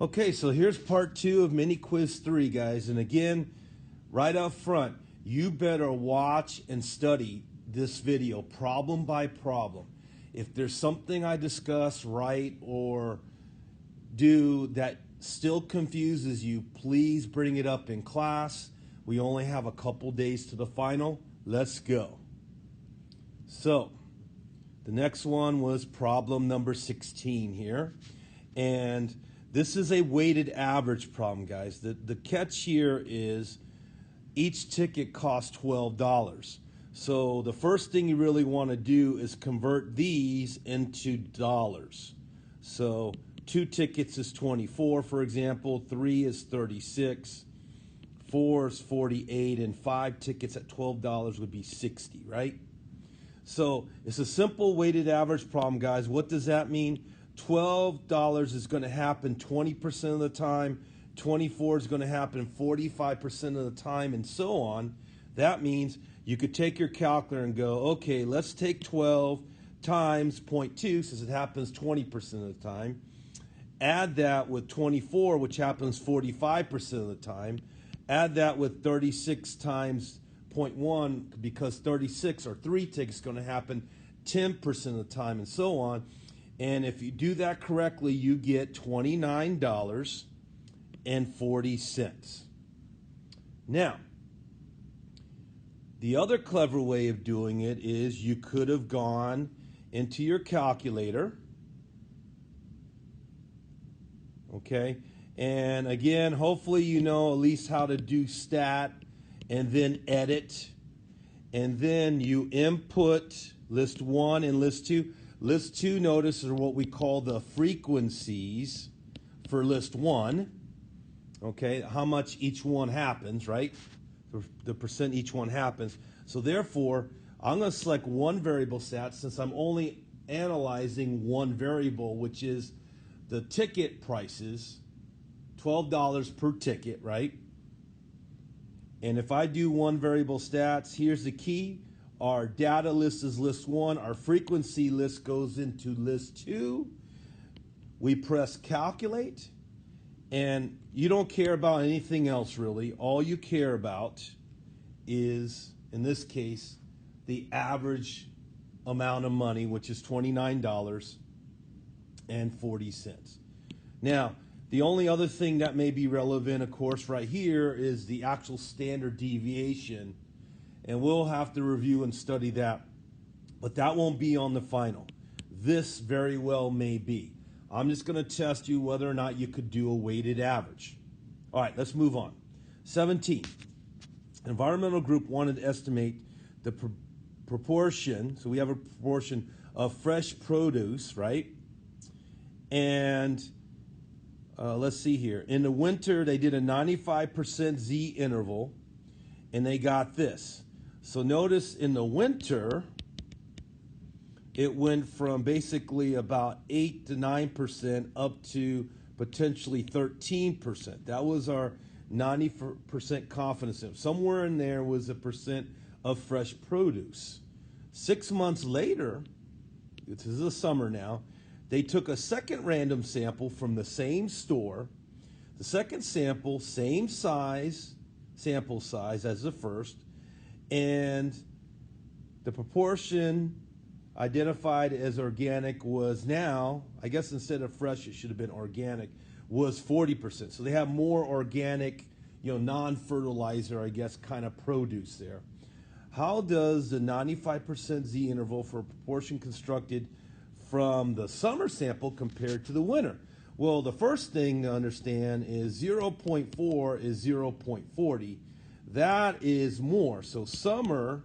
Okay, so here's part 2 of mini quiz 3, guys. And again, right up front, you better watch and study this video problem by problem. If there's something I discuss, write, or do that still confuses you, please bring it up in class. We only have a couple days to the final. Let's go. So, the next one was problem number 16 here. And this is a weighted average problem, guys. The catch here is each ticket costs $12. So the first thing you really want to do is convert these into dollars. So 2 tickets is 24, for example. 3 is 36. 4 is 48. And 5 tickets at $12 would be 60, right? So it's a simple weighted average problem, guys. What does that mean? $12 is going to happen 20% of the time. 24 is going to happen 45% of the time, and so on. That means you could take your calculator and go, okay, let's take 12 times 0.2, since it happens 20% of the time. Add that with 24, which happens 45% of the time. Add that with 36 times 0.1, because 36 or 3 tickets is going to happen 10% of the time, and so on. And if you do that correctly, you get $29.40. Now, the other clever way of doing it is you could have gone into your calculator. Okay? And again, hopefully you know at least how to do stat and then edit. And then you input list 1 and list 2. List 2, notice, are what we call the frequencies for list 1. Okay, how much each one happens, right? The percent each one happens. So therefore, I'm going to select one variable stat since I'm only analyzing one variable, which is the ticket prices, $12 per ticket, right? And if I do one variable stats, here's the key. Our data list is list 1. Our frequency list goes into list 2. We press calculate. And you don't care about anything else, really. All you care about is, in this case, the average amount of money, which is $29.40. Now, the only other thing that may be relevant, of course, right here is the actual standard deviation. And we'll have to review and study that. But that won't be on the final. This very well may be. I'm just going to test you whether or not you could do a weighted average. All right, let's move on. 17. Environmental group wanted to estimate the proportion. So we have a proportion of fresh produce, right? And let's see here. In the winter, they did a 95% Z interval, and they got this. So notice in the winter, it went from basically about 8 to 9% up to potentially 13%. That was our 90% confidence interval. Somewhere in there was a percent of fresh produce. 6 months later, this is the summer now, they took a second random sample from the same store. The second sample, same size, sample size as the first, and the proportion identified as organic was now, I guess instead of fresh, it should have been organic, was 40%. So they have more organic, non-fertilizer, I guess, kind of produce there. How does the 95% Z interval for a proportion constructed from the summer sample compare to the winter? Well, the first thing to understand is 0.4 is 0.40. That is more. So summer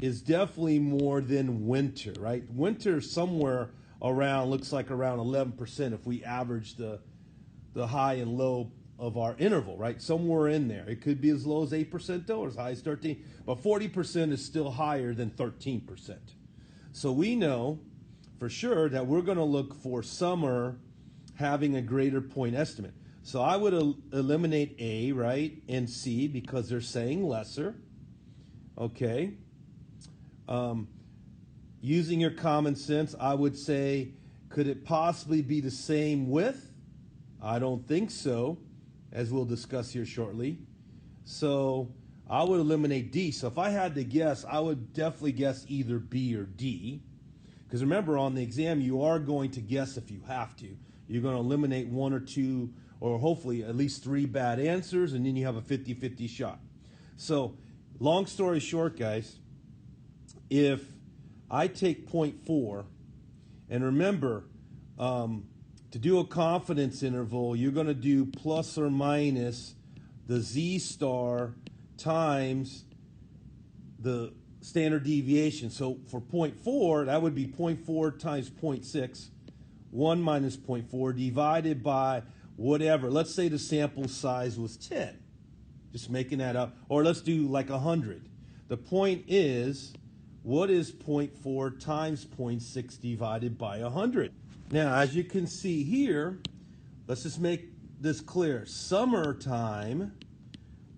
is definitely more than winter, right? Winter somewhere around, looks like around 11% if we average the high and low of our interval, right? Somewhere in there. It could be as low as 8% though, or as high as 13%, but 40% is still higher than 13%. So we know for sure that we're going to look for summer having a greater point estimate. So I would eliminate A, right, and C because they're saying lesser. Okay. Using your common sense, I would say, could it possibly be the same with? I don't think so, as we'll discuss here shortly. So I would eliminate D. So if I had to guess, I would definitely guess either B or D. Because remember, on the exam, you are going to guess if you have to. You're going to eliminate one or two, or hopefully at least 3 bad answers, and then you have a 50-50 shot. So long story short, guys, if I take 0.4, and remember, to do a confidence interval, you're going to do plus or minus the z star times the standard deviation. So for 0.4, that would be 0.4 times 0.6, 1 minus 0.4 divided by whatever. Let's say the sample size was 10. Just making that up. Or let's do like 100. The point is, what is 0.4 times 0.6 divided by 100? Now, as you can see here, let's just make this clear. Summertime,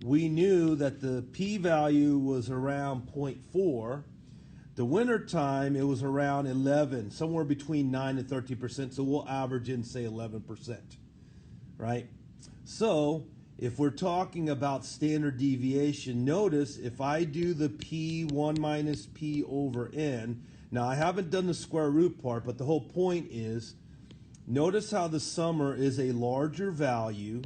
we knew that the p-value was around 0.4. The wintertime, it was around 11, somewhere between 9 and 13%, so we'll average in, say, 11%, right? So if we're talking about standard deviation, notice if I do the p1 minus p over n, now I haven't done the square root part, but the whole point is, notice how the summer is a larger value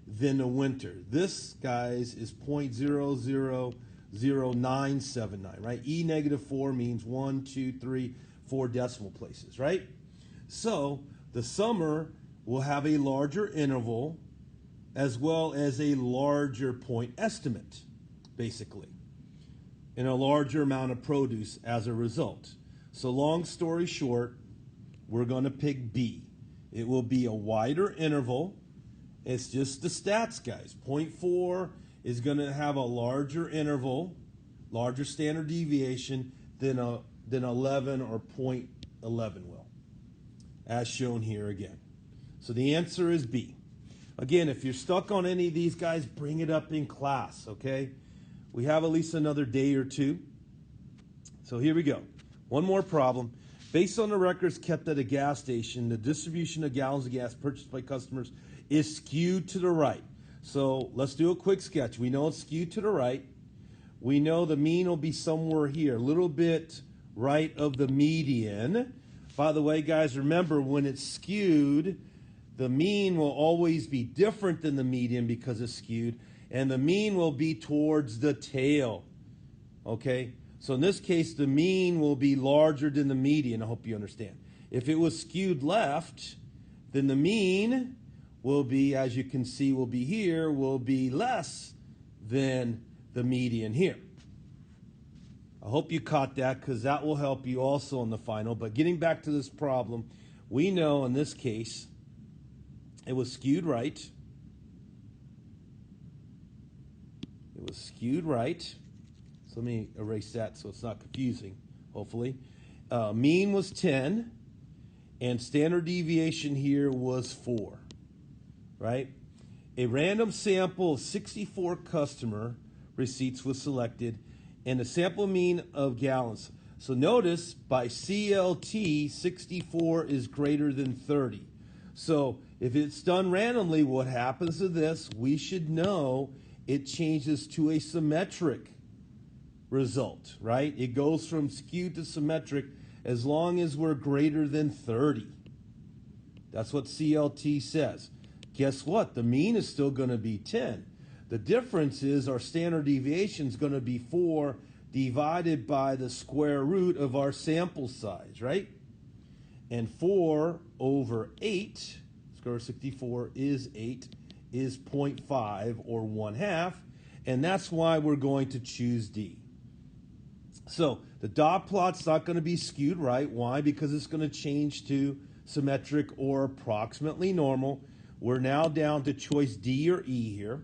than the winter. This, guys, is 0.000979, right? E negative 4 means 1, 2, 3, 4 decimal places, right? So the summer will have a larger interval as well as a larger point estimate, basically, and a larger amount of produce as a result. So long story short, we're going to pick B. It will be a wider interval. It's just the stats, guys. 0.4 is going to have a larger interval, larger standard deviation than 11 or 0.11 will, as shown here again. So the answer is B. Again, if you're stuck on any of these guys, bring it up in class, okay? We have at least another day or two. So here we go. One more problem. Based on the records kept at a gas station, the distribution of gallons of gas purchased by customers is skewed to the right. So let's do a quick sketch. We know it's skewed to the right. We know the mean will be somewhere here, a little bit right of the median. By the way, guys, remember when it's skewed, the mean will always be different than the median because it's skewed, and the mean will be towards the tail, okay? So in this case, the mean will be larger than the median. I hope you understand. If it was skewed left, then the mean will be, as you can see, will be here, will be less than the median here. I hope you caught that because that will help you also in the final. But getting back to this problem, we know in this case, it was skewed right. It was skewed right. So let me erase that so it's not confusing, hopefully. Mean was 10, and standard deviation here was 4, right? A random sample of 64 customer receipts was selected, and the sample mean of gallons. So notice, by CLT, 64 is greater than 30. So if it's done randomly, what happens to this? We should know it changes to a symmetric result, right? It goes from skewed to symmetric as long as we're greater than 30. That's what CLT says. Guess what? The mean is still going to be 10. The difference is our standard deviation is going to be 4 divided by the square root of our sample size, right? And 4 over 8, square root of 64 is 8, is 0.5 or 1/2, and that's why we're going to choose D. So the dot plot's not going to be skewed right. Why? Because it's going to change to symmetric or approximately normal. We're now down to choice D or E here.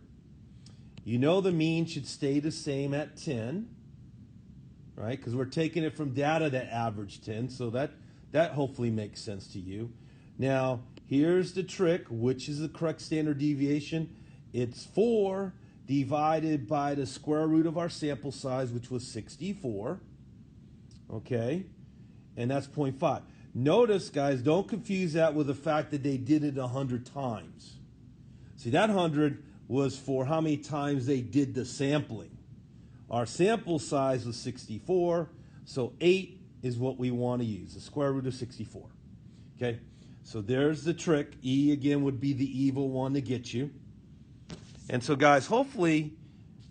You know the mean should stay the same at 10, right? Because we're taking it from data that average 10, so that hopefully makes sense to you. Now, here's the trick. Which is the correct standard deviation? It's 4 divided by the square root of our sample size, which was 64, okay? And that's 0.5. Notice, guys, don't confuse that with the fact that they did it 100 times. See, that 100 was for how many times they did the sampling. Our sample size was 64, so 8 is what we want to use, the square root of 64. Okay, so there's the trick. E, again, would be the evil one to get you. And so, guys, hopefully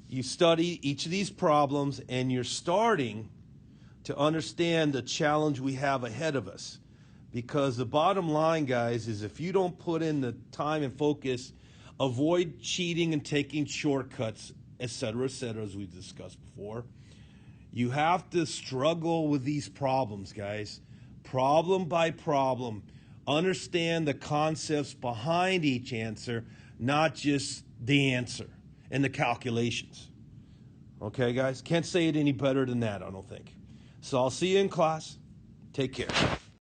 you study each of these problems and you're starting to understand the challenge we have ahead of us. Because the bottom line, guys, is if you don't put in the time and focus, avoid cheating and taking shortcuts, etc., as we've discussed before, you have to struggle with these problems, guys. Problem by problem. Understand the concepts behind each answer, not just the answer and the calculations. Okay, guys? Can't say it any better than that, I don't think. So I'll see you in class. Take care.